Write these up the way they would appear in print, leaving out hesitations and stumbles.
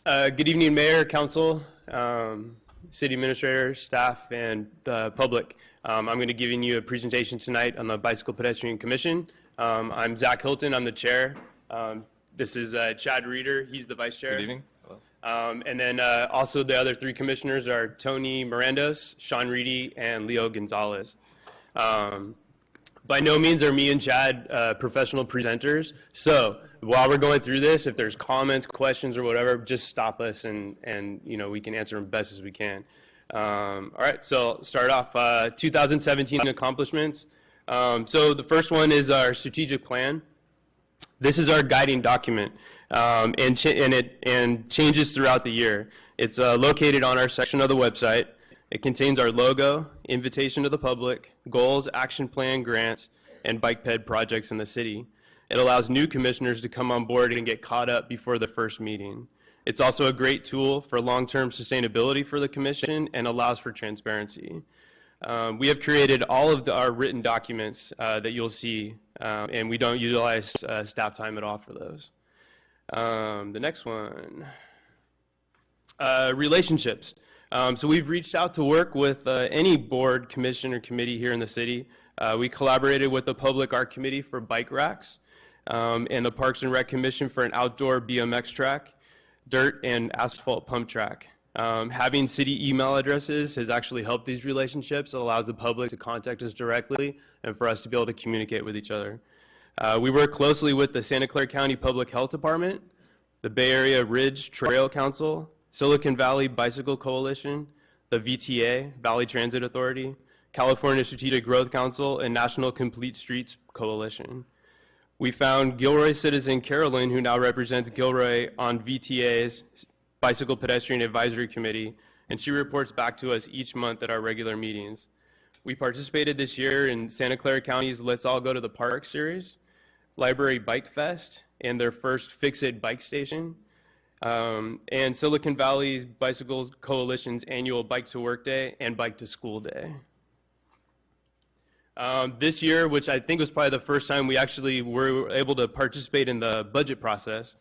Good evening, Mayor, Council, City Administrator, staff, and the public. I'm going to be giving you a presentation tonight on the Bicycle Pedestrian Commission. I'm Zach Hilton, I'm the chair. This is Chad Reeder, he's the vice chair. Good evening. And then also the other three commissioners are Tony Mirandos, Sean Reedy, and Leo Gonzalez. By no means are me and Chad professional presenters, so while we're going through this, if there's comments, questions, or whatever, just stop us and you know, we can answer them best as we can. All right, so start off 2017 accomplishments. So the first one is our strategic plan. This is our guiding document, and changes throughout the year. It's located on our section of the website. It contains our logo, invitation to the public, goals, action plan, grants, and bike ped projects in the city. It allows new commissioners to come on board and get caught up before the first meeting. It's also a great tool for long-term sustainability for the commission and allows for transparency. We have created all of our written documents that you'll see, and we don't utilize staff time at all for those. The next one, relationships. So we've reached out to work with any board, commission, or committee here in the city. We collaborated with the Public Art Committee for bike racks, and the Parks and Rec Commission for an outdoor BMX track, dirt and asphalt pump track. Having city email addresses has actually helped these relationships. It allows the public to contact us directly and for us to be able to communicate with each other. We work closely with the Santa Clara County Public Health Department, the Bay Area Ridge Trail Council, Silicon Valley Bicycle Coalition, the VTA, Valley Transit Authority, California Strategic Growth Council, and National Complete Streets Coalition. We found Gilroy citizen Carolyn, who now represents Gilroy on VTA's Bicycle Pedestrian Advisory Committee, and she reports back to us each month at our regular meetings. We participated this year in Santa Clara County's Let's All Go to the Park series, Library Bike Fest, and their first Fix-It bike station, and Silicon Valley Bicycles Coalition's annual Bike to Work Day and Bike to School Day. This year, which I think was probably the first time we actually were able to participate in the budget process,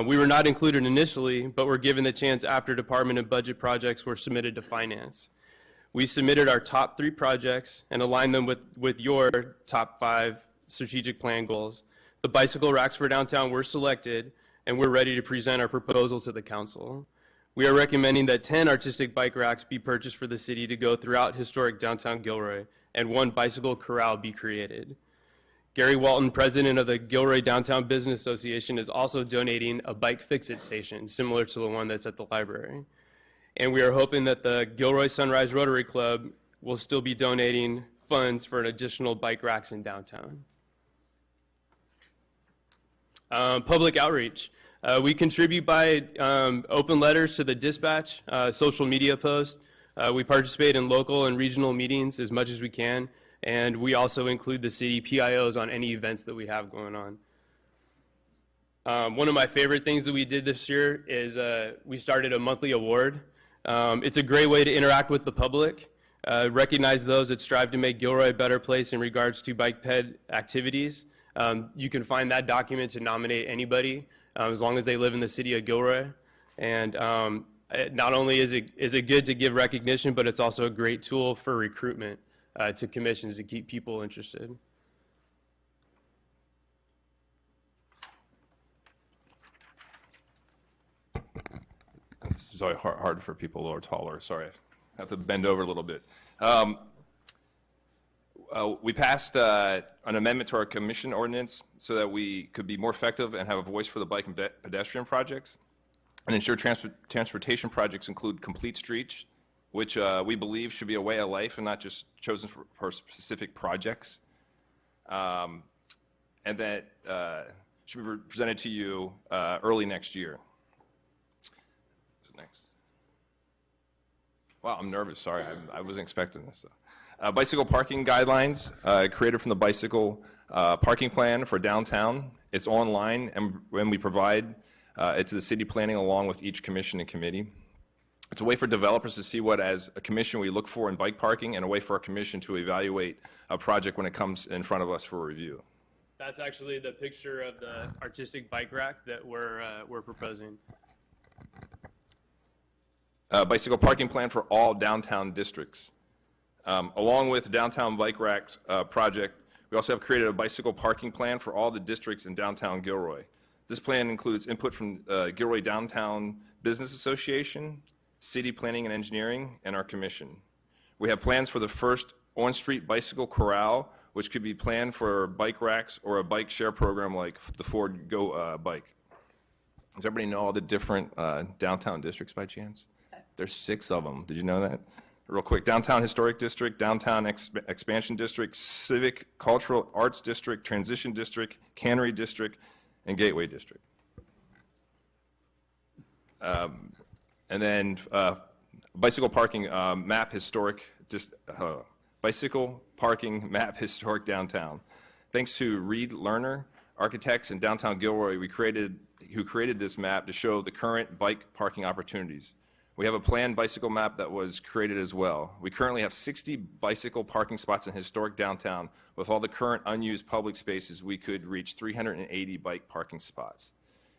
we were not included initially, but were given the chance after department and budget projects were submitted to finance. We submitted our top 3 projects and aligned them with your top 5 strategic plan goals. The bicycle racks for downtown were selected, and we're ready to present our proposal to the council. We are recommending that 10 artistic bike racks be purchased for the city to go throughout historic downtown Gilroy, and 1 bicycle corral be created. Gary Walton, president of the Gilroy Downtown Business Association, is also donating a bike fix-it station, similar to the one that's at the library. And we are hoping that the Gilroy Sunrise Rotary Club will still be donating funds for an additional bike racks in downtown. Public outreach. We contribute by open letters to the dispatch, social media posts. We participate in local and regional meetings as much as we can, and we also include the city PIOs on any events that we have going on. One of my favorite things that we did this year is we started a monthly award. It's a great way to interact with the public, recognize those that strive to make Gilroy a better place in regards to bike ped activities. You can find that document to nominate anybody as long as they live in the city of Gilroy. And not only is it good to give recognition, but it's also a great tool for recruitment to commissions to keep people interested. This is always hard for people who are taller. Sorry, I have to bend over a little bit. We passed an amendment to our commission ordinance so that we could be more effective and have a voice for the bike and pedestrian projects, and ensure transportation projects include complete streets, which we believe should be a way of life and not just chosen for specific projects. And that should be presented to you early next year. Next. Wow, I'm nervous. Sorry, I wasn't expecting this. Bicycle parking guidelines created from the bicycle parking plan for downtown. It's online, and when we provide it to the city planning along with each commission and committee. It's a way for developers to see what, as a commission, we look for in bike parking, and a way for our commission to evaluate a project when it comes in front of us for review. That's actually the picture of the artistic bike rack that we're proposing. Bicycle parking plan for all downtown districts. Along with downtown bike racks project, we also have created a bicycle parking plan for all the districts in downtown Gilroy. This plan includes input from Gilroy Downtown Business Association, City Planning and Engineering, and our commission. We have plans for the first on-street bicycle corral, which could be planned for bike racks or a bike share program like the Ford Go bike. Does everybody know all the different downtown districts by chance? There's 6 of them. Did you know that? Real quick, Downtown Historic District, Downtown Expansion District, Civic Cultural Arts District, Transition District, Cannery District, and Gateway District. And then bicycle parking map historic, bicycle parking map historic downtown. Thanks to Reed Lerner, architects in downtown Gilroy, who created this map to show the current bike parking opportunities. We have a planned bicycle map that was created as well. We currently have 60 bicycle parking spots in historic downtown. With all the current unused public spaces, we could reach 380 bike parking spots.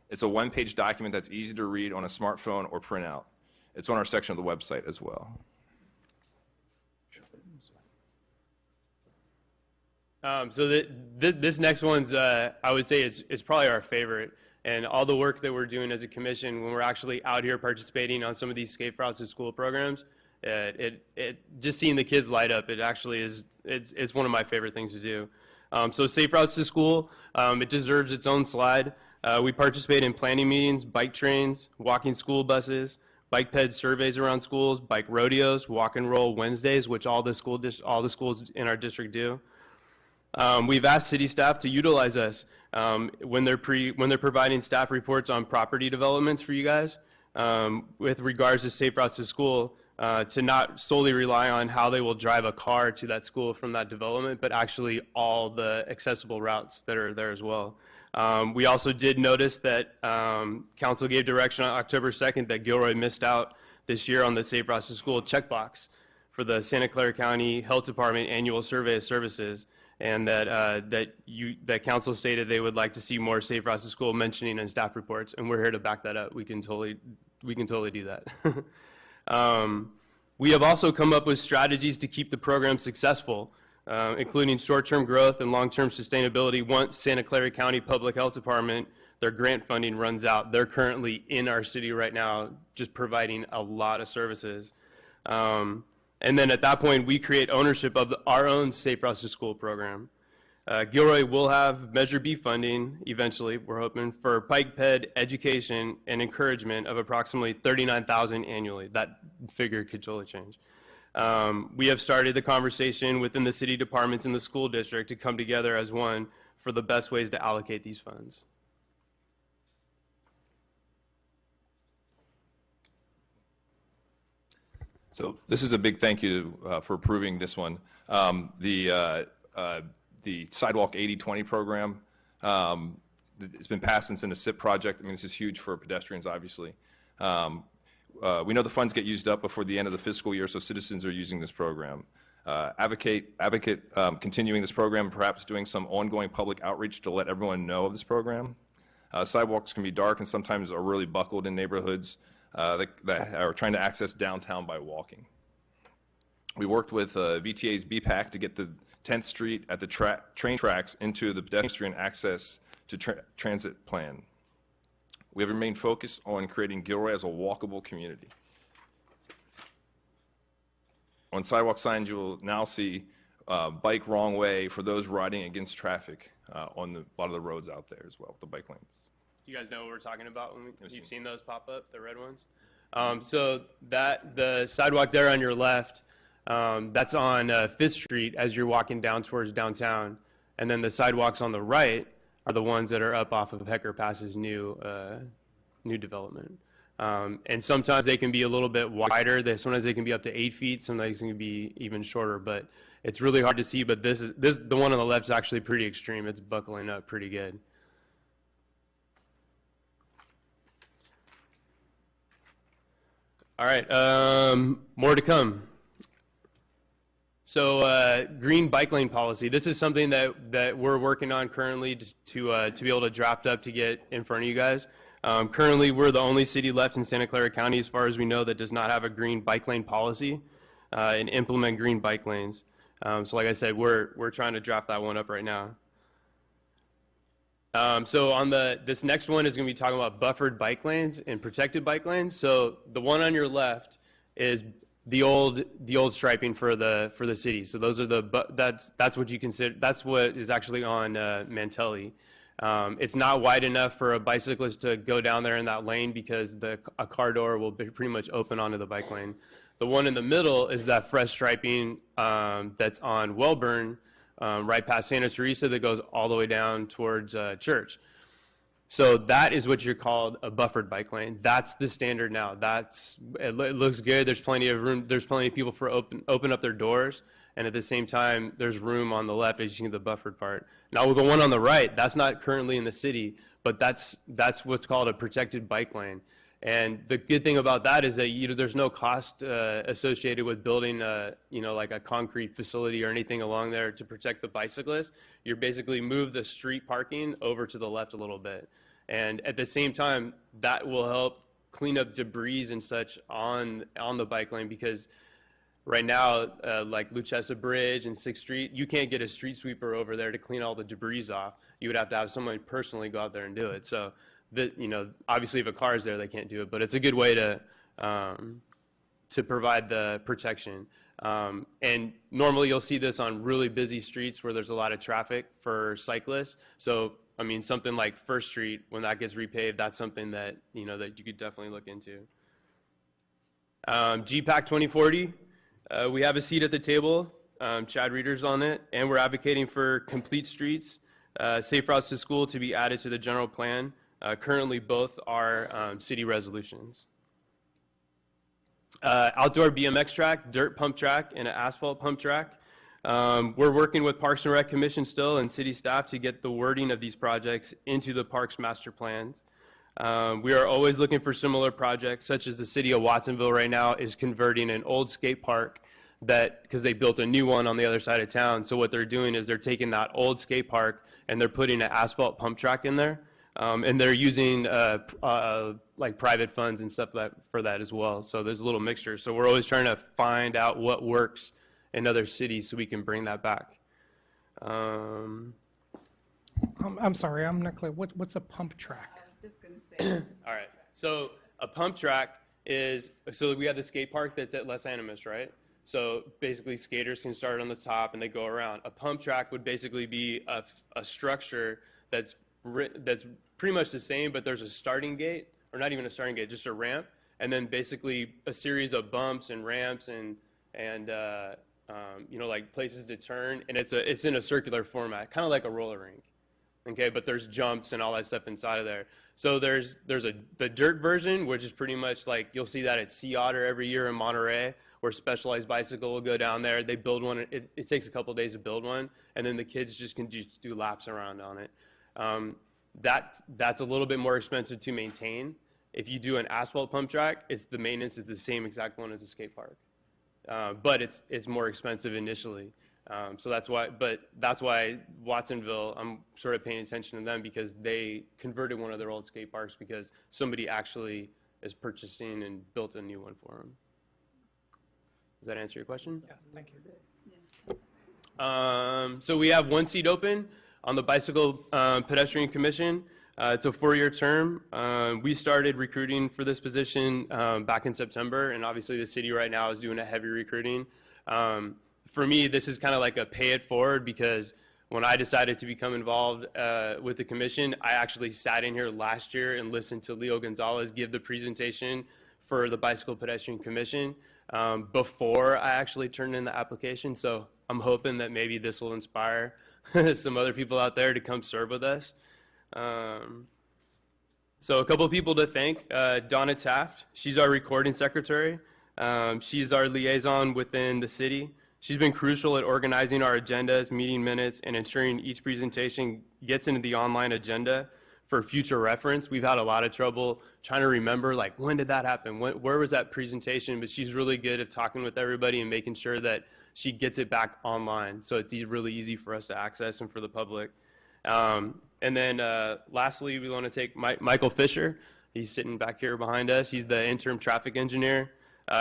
It's a one-page document that's easy to read on a smartphone or print out. It's on our section of the website as well. This next one's, I would say it's probably our favorite. And all the work that we're doing as a commission when we're actually out here participating on some of these Safe Routes to School programs, just seeing the kids light up, it actually is, it's one of my favorite things to do. So Safe Routes to School, it deserves its own slide. We participate in planning meetings, bike trains, walking school buses, bike ped surveys around schools, bike rodeos, walk and roll Wednesdays, which all the schools in our district do. We've asked city staff to utilize us when they're providing staff reports on property developments for you guys with regards to Safe Routes to School, to not solely rely on how they will drive a car to that school from that development, but actually all the accessible routes that are there as well. We also did notice that council gave direction on October 2nd that Gilroy missed out this year on the Safe Routes to School checkbox for the Santa Clara County Health Department annual survey of services, and that council stated they would like to see more Safe Routes to School mentioning in staff reports, and we're here to back that up. We can totally do that. We have also come up with strategies to keep the program successful, including short-term growth and long-term sustainability. Once Santa Clara County Public Health Department, their grant funding runs out, they're currently in our city right now just providing a lot of services. And then at that point, we create ownership of our own Safe Routes to School program. Gilroy will have Measure B funding eventually, we're hoping, for bike ped education and encouragement of approximately $39,000 annually. That figure could totally change. We have started the conversation within the city departments in the school district to come together as one for the best ways to allocate these funds. So this is a big thank you for approving this one. The Sidewalk 80/20 program, it's been passed and it's in a SIP project. I mean, this is huge for pedestrians, obviously. We know the funds get used up before the end of the fiscal year, so citizens are using this program. Advocate continuing this program, perhaps doing some ongoing public outreach to let everyone know of this program. Sidewalks can be dark and sometimes are really buckled in neighborhoods that are trying to access downtown by walking. We worked with VTA's BPAC to get the 10th Street at the train tracks into the pedestrian access to transit plan. We have remained focused on creating Gilroy as a walkable community. On sidewalk signs, you will now see bike wrong way for those riding against traffic on a lot of the roads out there as well, with the bike lanes. You guys know what we're talking about when you've seen those pop up, the red ones? So the sidewalk there on your left, that's on 5th Street as you're walking down towards downtown. And then the sidewalks on the right are the ones that are up off of Hecker Pass's new development. And sometimes they can be a little bit wider. Sometimes they can be up to 8 feet. Sometimes they can be even shorter. But it's really hard to see. But the one on the left is actually pretty extreme. It's buckling up pretty good. All right, more to come. So green bike lane policy. This is something that we're working on currently to be able to draft up to get in front of you guys. Currently, we're the only city left in Santa Clara County, as far as we know, that does not have a green bike lane policy and implement green bike lanes. So like I said, we're trying to draft that one up right now. So on this next one is going to be talking about buffered bike lanes and protected bike lanes. So the one on your left is the old striping for the city. So those are that's what you consider, that's what is actually on Mantelli. It's not wide enough for a bicyclist to go down there in that lane because a car door will be pretty much open onto the bike lane. The one in the middle is that fresh striping that's on Wellburn, right past Santa Teresa, that goes all the way down towards Church. So that is what you're called a buffered bike lane. That's the standard now. It looks good. There's plenty of room. There's plenty of people for open up their doors, and at the same time, there's room on the left as you see the buffered part. Now, with the one on the right, that's not currently in the city, but that's what's called a protected bike lane. And the good thing about that is that there's no cost associated with building like a concrete facility or anything along there to protect the bicyclists. You basically move the street parking over to the left a little bit. And at the same time, that will help clean up debris and such on the bike lane, because right now, like Luchessa Bridge and 6th Street, you can't get a street sweeper over there to clean all the debris off. You would have to have someone personally go out there and do it. So, obviously if a car is there, they can't do it, but it's a good way to provide the protection. And normally you'll see this on really busy streets where there's a lot of traffic for cyclists. So, I mean, something like 1st Street, when that gets repaved, that's something that, that you could definitely look into. GPAC 2040, we have a seat at the table. Chad Reeder's on it, and we're advocating for complete streets, safe routes to school to be added to the general plan. Currently, both are city resolutions. Outdoor BMX track, dirt pump track, and an asphalt pump track. We're working with Parks and Rec Commission still and city staff to get the wording of these projects into the parks master plans. We are always looking for similar projects, such as the city of Watsonville right now is converting an old skate park because they built a new one on the other side of town. So what they're doing is they're taking that old skate park and they're putting an asphalt pump track in there. And they're using like private funds and stuff for that as well. So there's a little mixture. So we're always trying to find out what works in other cities so we can bring that back. I'm sorry, I'm not clear. What's a pump track? I was just going to say. All right. So a pump track is, so we have the skate park that's at Los Animas, right? So basically skaters can start on the top and they go around. A pump track would basically be a structure that's pretty much the same, but there's a starting gate, or not even a starting gate, just a ramp, and then basically a series of bumps and ramps and like places to turn, and it's in a circular format, kind of like a roller rink. Okay, but there's jumps and all that stuff inside of there. So there's the dirt version, which is pretty much like you'll see that at Sea Otter every year in Monterey, where Specialized Bicycle will go down there. They build one. It takes a couple days to build one, and then the kids can just do laps around on it. That's a little bit more expensive to maintain. If you do an asphalt pump track, the maintenance is the same exact one as a skate park, but it's more expensive initially. So that's why Watsonville, I'm sort of paying attention to them, because they converted one of their old skate parks because somebody actually is purchasing and built a new one for them. Does that answer your question? Yeah, thank you. So we have one seat open on the Bicycle Pedestrian Commission. It's a 4-year term. We started recruiting for this position back in September, and obviously the city right now is doing a heavy recruiting. For me, this is kind of like a pay it forward, because when I decided to become involved with the commission, I actually sat in here last year and listened to Leo Gonzalez give the presentation for the Bicycle Pedestrian Commission before I actually turned in the application. So I'm hoping that maybe this will inspire some other people out there to come serve with us. So a couple of people to thank. Donna Taft, she's our recording secretary. She's our liaison within the city. She's been crucial at organizing our agendas, meeting minutes, and ensuring each presentation gets into the online agenda for future reference. We've had a lot of trouble trying to remember, like, when did that happen? Where was that presentation? But she's really good at talking with everybody and making sure that she gets it back online, so it's really easy for us to access and for the public. And And then lastly, we want to take Michael Fisher. He's sitting back here behind us. He's the interim traffic engineer.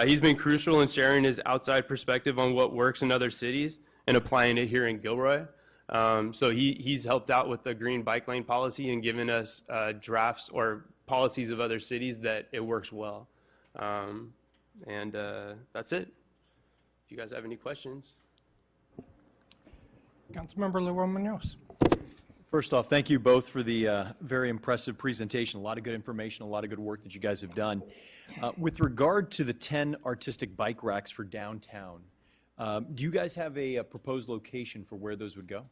He's been crucial in sharing his outside perspective on what works in other cities and applying it here in Gilroy. So he's helped out with the green bike lane policy and given us drafts or policies of other cities that it works well. And that's it. If you guys have any questions. Councilmember Leroy Munoz. First off, thank you both for the very impressive presentation. A lot of good information, a lot of good work that you guys have done. With regard to the 10 artistic bike racks for downtown, do you guys have a proposed location for where those would go?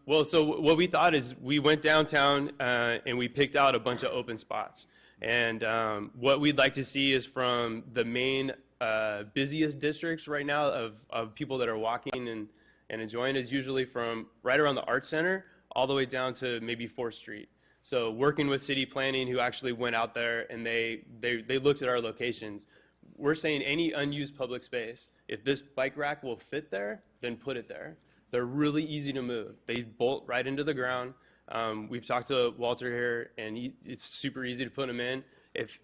Well, so what we thought is we went downtown and we picked out a bunch of open spots. And what we'd like to see is from the main busiest districts right now of people that are walking and enjoying is usually from right around the Art Center all the way down to maybe 4th Street. So working with city planning who actually went out there and they looked at our locations. We're saying any unused public space, if this bike rack will fit there, then put it there. They're really easy to move. They bolt right into the ground. We've talked to Walter here, and it's super easy to put them in.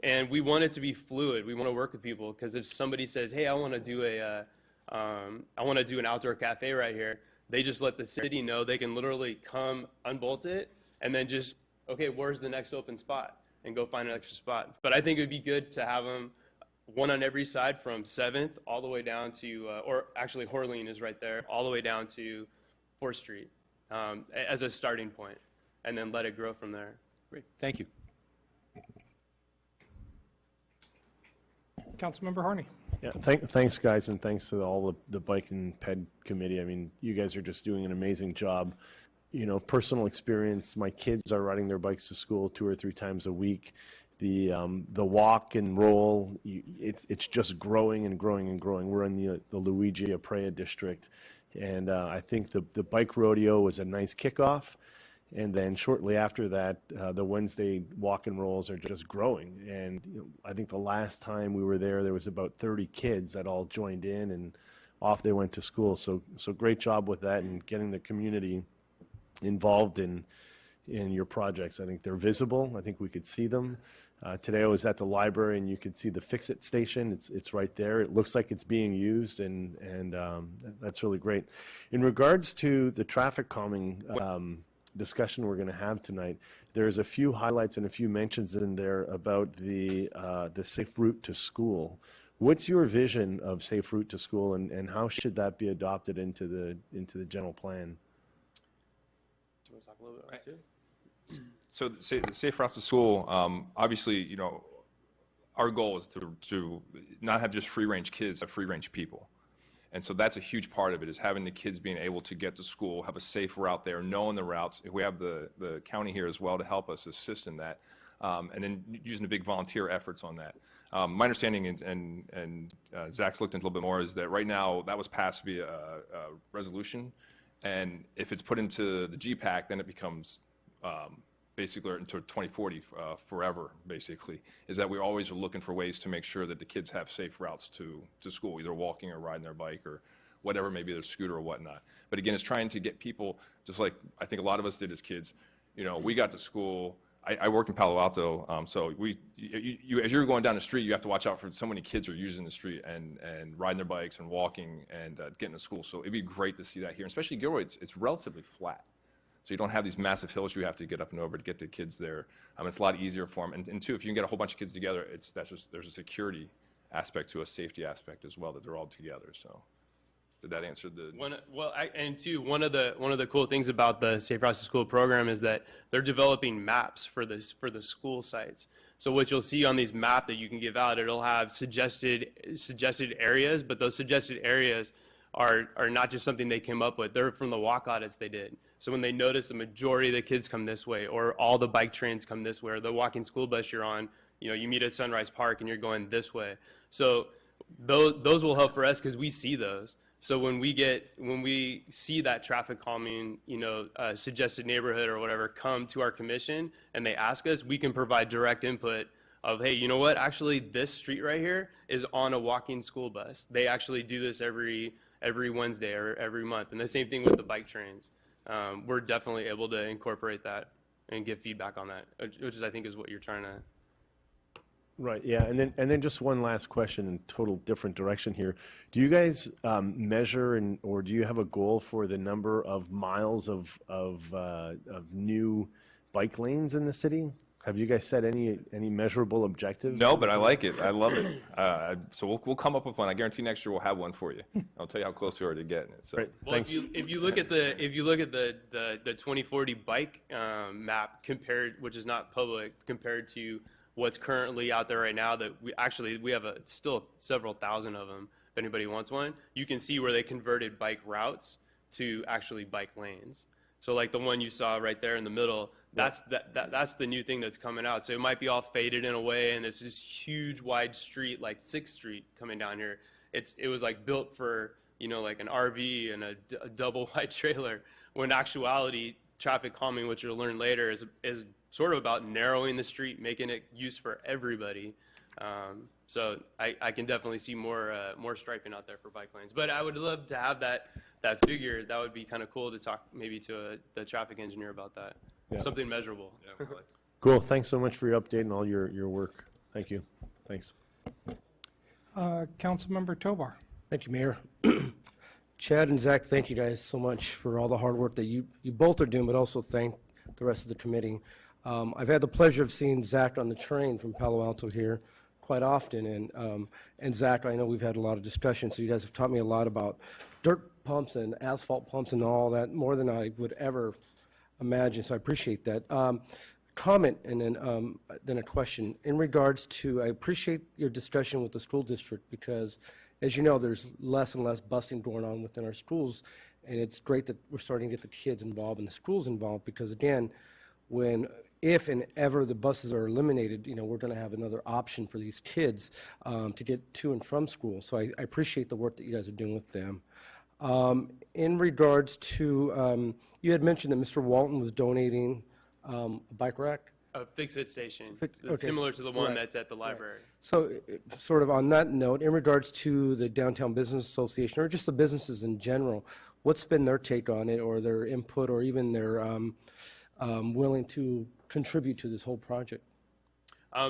And we want it to be fluid. We want to work with people because if somebody says, "Hey, I want to do an outdoor cafe right here," they just let the city know. They can literally come, unbolt it, and then just, okay, where's the next open spot, and go find an extra spot. But I think it would be good to have them one on every side from 7th all the way down to, or actually Horleen is right there, all the way down to 4th Street as a starting point, and then let it grow from there. Great, thank you. Councilmember Harney. Yeah, thanks guys, and thanks to all the Bike and Ped committee. I mean, you guys are just doing an amazing job. You know, personal experience, my kids are riding their bikes to school 2 or 3 times a week. The walk and roll, it's just growing and growing and growing. We're in the Luigi Aprea district, and I think the bike rodeo was a nice kickoff. And then shortly after that, the Wednesday walk and rolls are just growing. And you know, I think the last time we were there was about 30 kids that all joined in, and off they went to school. So great job with that and getting the community involved in your projects. I think they're visible. I think we could see them. Today I was at the library, and you could see the Fix-It station. It's right there. It looks like it's being used, and that's really great. In regards to the traffic calming discussion we're going to have tonight, there's a few highlights and a few mentions in there about the safe route to school. What's your vision of safe route to school, and how should that be adopted into the general plan? Do you want to talk a little bit about it too? So the safe routes to school, obviously, you know, our goal is to not have just free-range kids, have free-range people. And so that's a huge part of it, is having the kids being able to get to school, have a safe route there, knowing the routes. We have the county here as well to help us assist in that, and then using the big volunteer efforts on that. My understanding, and Zach's looked into a little bit more, is that right now that was passed via a resolution, and if it's put into the GPAC, then it becomes basically until 2040 forever, basically, is that we always are looking for ways to make sure that the kids have safe routes to school, either walking or riding their bike or whatever, maybe their scooter or whatnot. But again, it's trying to get people, just like I think a lot of us did as kids. You know, we got to school. I work in Palo Alto, so as you're going down the street, you have to watch out for so many kids are using the street and riding their bikes and walking and getting to school. So it'd be great to see that here, especially Gilroy. It's relatively flat. So you don't have these massive hills you have to get up and over to get the kids there. It's a lot easier for them. And two, if you can get a whole bunch of kids together, there's a security aspect to a safety aspect as well, that they're all together. So did that answer the? One of the cool things about the Safe Routes to School program is that they're developing maps for the school sites. So what you'll see on these maps that you can give out, it'll have suggested areas, but those suggested areas are not just something they came up with. They're from the walk audits they did. So when they notice the majority of the kids come this way, or all the bike trains come this way, or the walking school bus you're on, you know, you meet at Sunrise Park and you're going this way. So those will help for us because we see those. So when we see that traffic calming, you know, suggested neighborhood or whatever come to our commission and they ask us, we can provide direct input of, hey, you know what, actually this street right here is on a walking school bus. They actually do this every Wednesday or every month. And the same thing with the bike trains. we're definitely able to incorporate that and give feedback on that, which is, I think, is what you're trying to. Right, yeah, and then just one last question in total different direction here. Do you guys measure or do you have a goal for the number of miles of new bike lanes in the city? Have you guys set any measurable objectives? No, but I like it. I love it. So we'll come up with one. I guarantee next year we'll have one for you. I'll tell you how close we are to getting it. So. Great, Well, thanks. if you look at the 2040 bike map compared, which is not public, compared to what's currently out there right now, that we have still several thousand of them. If anybody wants one, you can see where they converted bike routes to actually bike lanes. So like the one you saw right there in the middle, that's the new thing that's coming out. So it might be all faded in a way, and it's this huge wide street like 6th Street coming down here. It was like built for, you know, like an RV and a double wide trailer. When in actuality, traffic calming, which you'll learn later, is sort of about narrowing the street, making it used for everybody. So I can definitely see more striping out there for bike lanes. But I would love to have that figure. That would be kind of cool to talk maybe to the traffic engineer about that. Yeah. Something measurable. Yeah, Cool, thanks so much for your update and all your work. Thank you. Thanks. Councilmember Tovar. Thank you, Mayor. Chad and Zach, thank you guys so much for all the hard work that you both are doing, but also thank the rest of the committee. I've had the pleasure of seeing Zach on the train from Palo Alto here quite often, and Zach, I know we've had a lot of discussions, so you guys have taught me a lot about dirt pumps and asphalt pumps and all that, more than I would ever imagine, so I appreciate that. Comment and then a question. In regards to, I appreciate your discussion with the school district because, as you know, there's less and less busing going on within our schools, and it's great that we're starting to get the kids involved and the schools involved because, again, if and ever the buses are eliminated, you know, we're going to have another option for these kids to get to and from school. So I appreciate the work that you guys are doing with them. In regards to, you had mentioned that Mr. Walton was donating a bike rack. A fix-it station, Okay. similar to the one Right. that's at the library. So, sort of on that note, in regards to the Downtown Business Association, or just the businesses in general, what's been their take on it, or their input, or even their willing to contribute to this whole project?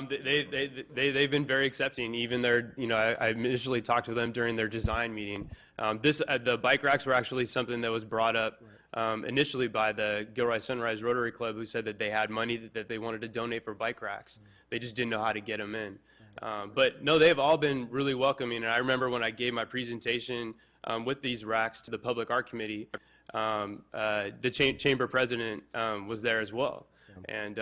They've been very accepting. Even their, you know, I initially talked to them during their design meeting. The bike racks were actually something that was brought up initially by the Gilroy Sunrise Rotary Club, who said that they had money that they wanted to donate for bike racks. They just didn't know how to get them in. But no, they've all been really welcoming. And I remember when I gave my presentation with these racks to the Public Art Committee, the chamber president was there as well. And,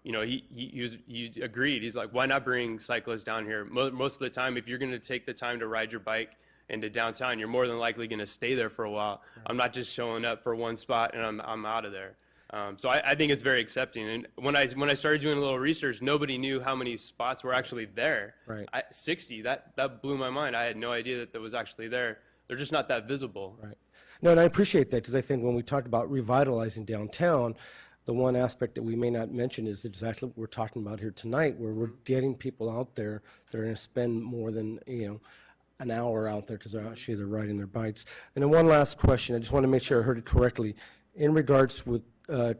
you know, he agreed. He's like, why not bring cyclists down here? Most of the time, if you're going to take the time to ride your bike into downtown, you're more than likely going to stay there for a while. Right. I'm not just showing up for one spot and I'm out of there. So I think it's very accepting. And when I started doing a little research, nobody knew how many spots were actually there. Right. 60, that blew my mind. I had no idea that was actually there. They're just not that visible. Right. No, and I appreciate that because I think when we talk about revitalizing downtown, the one aspect that we may not mention is exactly what we're talking about here tonight, where we're getting people out there that are going to spend more than, you know, an hour out there because they're riding their bikes. And then one last question. I just want to make sure I heard it correctly. In regards with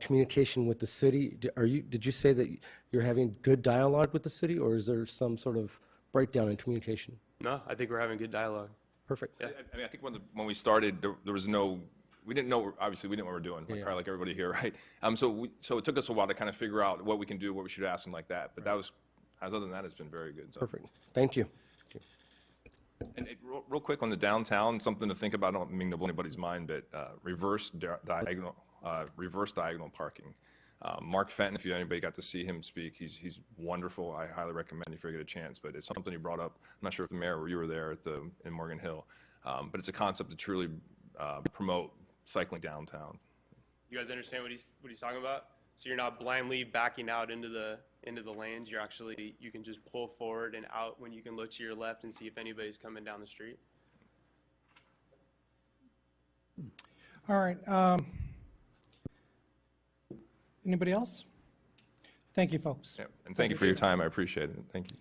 communication with the city, did you say that you're having good dialogue with the city, or is there some sort of breakdown in communication? No, I think we're having good dialogue. Perfect. Yeah. I mean, I think when we started, there was no, we didn't know, obviously we didn't know what we were doing, like, probably like everybody here, right? So it took us a while to kind of figure out what we can do, what we should ask them like that. But that was, other than that, it's been very good. So. Perfect. Thank you. And real quick on the downtown, something to think about. I don't mean to blow anybody's mind, but reverse diagonal parking. Mark Fenton, if anybody got to see him speak, he's wonderful. I highly recommend if you ever get a chance. But it's something he brought up. I'm not sure if the mayor or you were there in Morgan Hill, but it's a concept to truly promote cycling downtown. You guys understand what he's talking about? So you're not blindly backing out into the lanes. You can just pull forward and out when you can look to your left and see if anybody's coming down the street. All right. Anybody else? Thank you, folks. Yeah, and thank you for your time. I appreciate it. Thank you.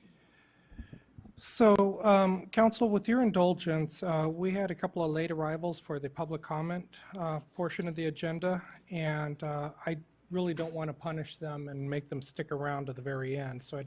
So, Council, with your indulgence, we had a couple of late arrivals for the public comment portion of the agenda, and I really don't want to punish them and make them stick around to the very end. So